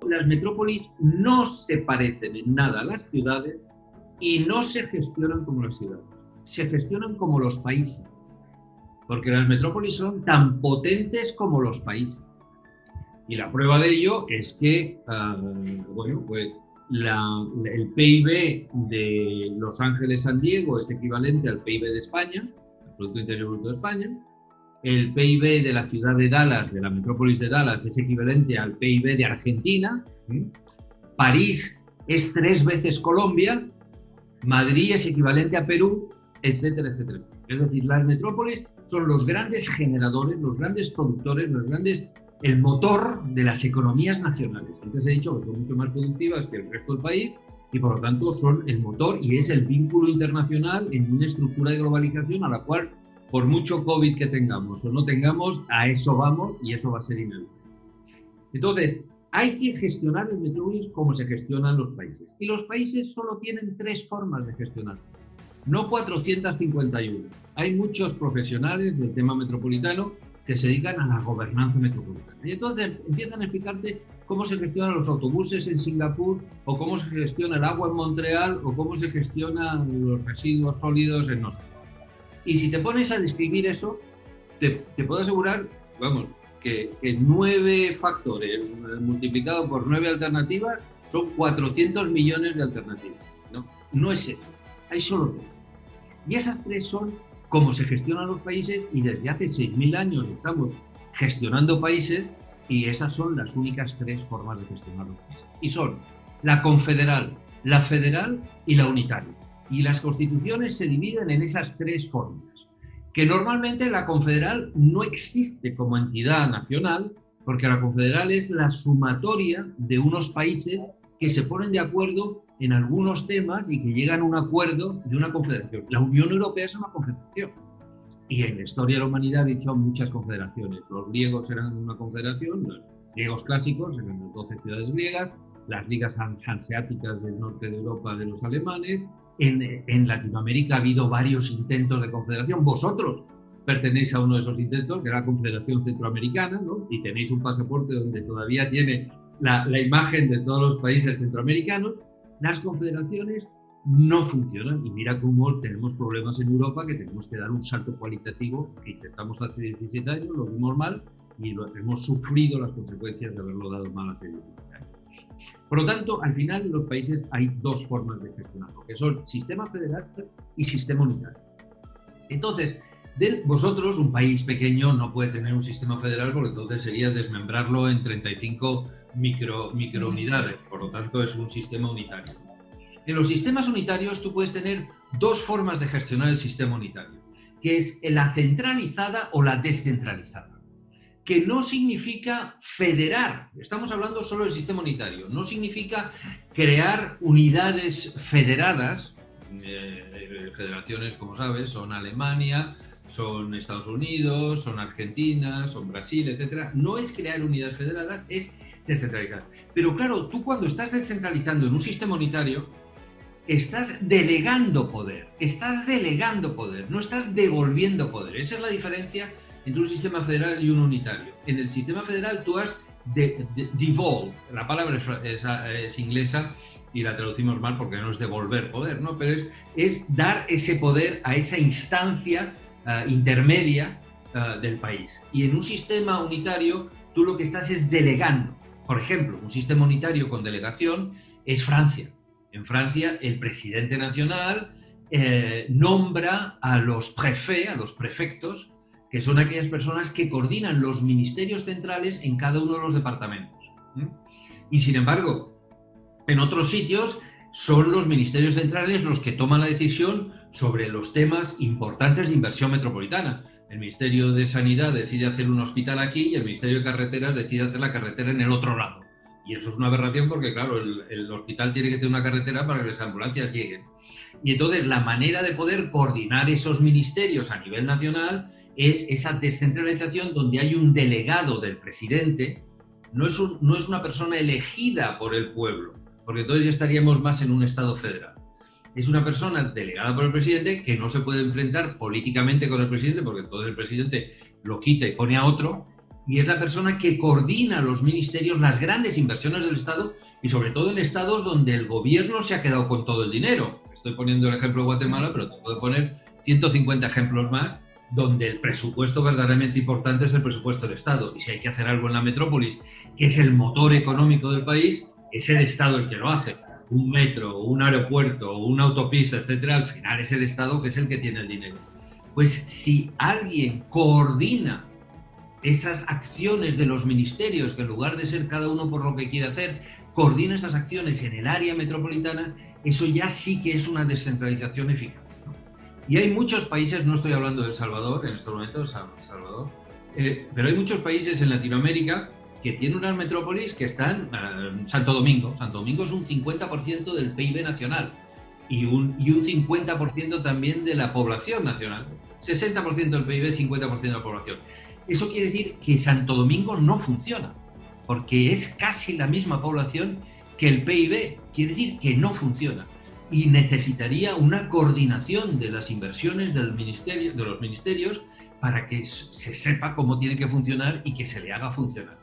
las metrópolis no se parecen en nada a las ciudades y no se gestionan como las ciudades, se gestionan como los países, porque las metrópolis son tan potentes como los países. Y la prueba de ello es que, bueno, pues el PIB de Los Ángeles, San Diego, es equivalente al PIB de España, el Producto Interior Bruto de España. El PIB de la ciudad de Dallas, de la metrópolis de Dallas, es equivalente al PIB de Argentina. París es 3 veces Colombia. Madrid es equivalente a Perú, etcétera, etcétera. Es decir, las metrópolis son los grandes generadores, los grandes productores, el motor de las economías nacionales. Antes he dicho que son mucho más productivas que el resto del país y por lo tanto son el motor y es el vínculo internacional en una estructura de globalización a la cual, por mucho COVID que tengamos o no tengamos, a eso vamos y eso va a ser inevitable. Entonces, hay que gestionar el metrópolis como se gestionan los países. Y los países solo tienen 3 formas de gestionarse, no 451. Hay muchos profesionales del tema metropolitano que se dedican a la gobernanza metropolitana. Y entonces empiezan a explicarte cómo se gestionan los autobuses en Singapur, o cómo se gestiona el agua en Montreal, o cómo se gestionan los residuos sólidos en no sé. Y si te pones a describir eso, te puedo asegurar, vamos, que 9 factores multiplicado por 9 alternativas son 400 millones de alternativas. No es eso, hay solo 3. Y esas 3 son cómo se gestionan los países y desde hace 6.000 años estamos gestionando países y esas son las únicas 3 formas de gestionar los países. Y son la confederal, la federal y la unitaria. Y las constituciones se dividen en esas 3 formas. Que normalmente la confederal no existe como entidad nacional, porque la confederal es la sumatoria de unos países que se ponen de acuerdo en algunos temas y que llegan a un acuerdo de una confederación. La Unión Europea es una confederación. Y en la historia de la humanidad ha dicho muchas confederaciones. Los griegos eran una confederación, los griegos clásicos eran las 12 ciudades griegas, las ligas hanseáticas del norte de Europa de los alemanes. En Latinoamérica ha habido varios intentos de confederación. Vosotros pertenecéis a uno de esos intentos, que era la Confederación Centroamericana, ¿no? Y tenéis un pasaporte donde todavía tiene la imagen de todos los países centroamericanos. Las confederaciones no funcionan y mira cómo tenemos problemas en Europa, que tenemos que dar un salto cualitativo que intentamos hace 17 años, lo vimos mal y hemos sufrido las consecuencias de haberlo dado mal hace 17 años. Por lo tanto, al final en los países hay 2 formas de gestionarlo, que son sistema federal y sistema unitario. Entonces, vosotros, un país pequeño, no puede tener un sistema federal porque entonces sería desmembrarlo en 35 microunidades, por lo tanto es un sistema unitario. En los sistemas unitarios tú puedes tener 2 formas de gestionar el sistema unitario, que es la centralizada o la descentralizada, que no significa federar, estamos hablando solo del sistema unitario, no significa crear unidades federadas. Federaciones, como sabes, son Alemania, son Estados Unidos, son Argentina, son Brasil, etc. No es crear unidades federadas, es descentralizar. Pero claro, tú cuando estás descentralizando en un sistema unitario, estás delegando poder, no estás devolviendo poder. Esa es la diferencia entre un sistema federal y un unitario. En el sistema federal tú has devolved, la palabra es inglesa y la traducimos mal porque no es devolver poder, ¿no? Pero es dar ese poder a esa instancia intermedia del país. Y en un sistema unitario tú lo que estás es delegando. Por ejemplo, un sistema unitario con delegación es Francia. En Francia el presidente nacional nombra a los prefectos, que son aquellas personas que coordinan los ministerios centrales en cada uno de los departamentos. Y sin embargo, en otros sitios son los ministerios centrales los que toman la decisión sobre los temas importantes de inversión metropolitana. El Ministerio de Sanidad decide hacer un hospital aquí y el Ministerio de Carreteras decide hacer la carretera en el otro lado. Y eso es una aberración porque, claro, el hospital tiene que tener una carretera para que las ambulancias lleguen. Y entonces la manera de poder coordinar esos ministerios a nivel nacional es esa descentralización donde hay un delegado del presidente, no es una persona elegida por el pueblo, porque entonces ya estaríamos más en un Estado federal. Es una persona delegada por el presidente que no se puede enfrentar políticamente con el presidente, porque entonces el presidente lo quita y pone a otro, y es la persona que coordina los ministerios, las grandes inversiones del Estado, y sobre todo en estados donde el gobierno se ha quedado con todo el dinero. Estoy poniendo el ejemplo de Guatemala, pero te puedo poner 150 ejemplos más, donde el presupuesto verdaderamente importante es el presupuesto del Estado. Y si hay que hacer algo en la metrópolis, que es el motor económico del país, es el Estado el que lo hace. Un metro, un aeropuerto, una autopista, etcétera, al final es el Estado que es el que tiene el dinero. Pues si alguien coordina esas acciones de los ministerios, que en lugar de ser cada uno por lo que quiere hacer, coordina esas acciones en el área metropolitana, eso ya sí que es una descentralización eficaz, ¿no? Y hay muchos países, no estoy hablando de El Salvador en estos momentos, Salvador, pero hay muchos países en Latinoamérica que tienen unas metrópolis que están, Santo Domingo es un 50% del PIB nacional y un 50% también de la población nacional, 60% del PIB, 50% de la población. Eso quiere decir que Santo Domingo no funciona, porque es casi la misma población que el PIB, quiere decir que no funciona. Y necesitaría una coordinación de las inversiones del ministerio, de los ministerios, para que se sepa cómo tiene que funcionar y que se le haga funcionar.